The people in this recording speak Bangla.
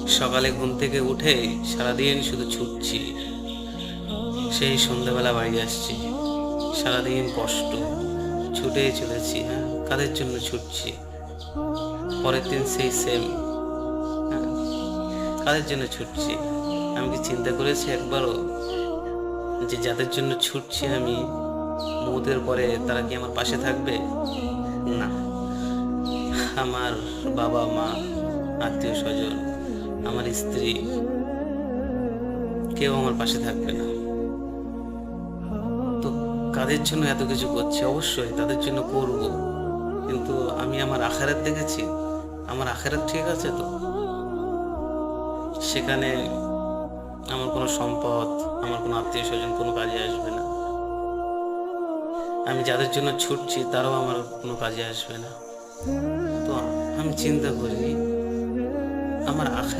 সকালে ঘুম থেকে উঠে সারাদিন শুধু ছুটছি, সেই সন্ধ্যাবেলা বাড়ি আসছি। সারাদিন কষ্ট, ছুটেই চলেছি। হ্যাঁ, কাদের জন্য ছুটছি? পরের দিন সেই সেম। হ্যাঁ, কাদের জন্য ছুটছি? আমি কি চিন্তা করেছি একবারও যে যাদের জন্য ছুটছি আমি, মৌতের পরে তারা কি আমার পাশে থাকবে? না। আমার বাবা মা, আত্মীয় স্বজন, আমার স্ত্রী, কেউ আমার পাশে থাকবে না। তো কাদের জন্য এত কিছু করছি? অবশ্যই তাদের জন্য করব, কিন্তু আমি আমার আখিরাত দেখেছি। আমার আখিরাত ঠিক আছে তো? সেখানে আমার কোনো সম্পদ, আমার কোনো আত্মীয় স্বজন কোনো কাজে আসবে না। আমি যাদের জন্য ছুটছি তারাও আমার কোনো কাজে আসবে না। তো আমি চিন্তা করি আমার আখিরাত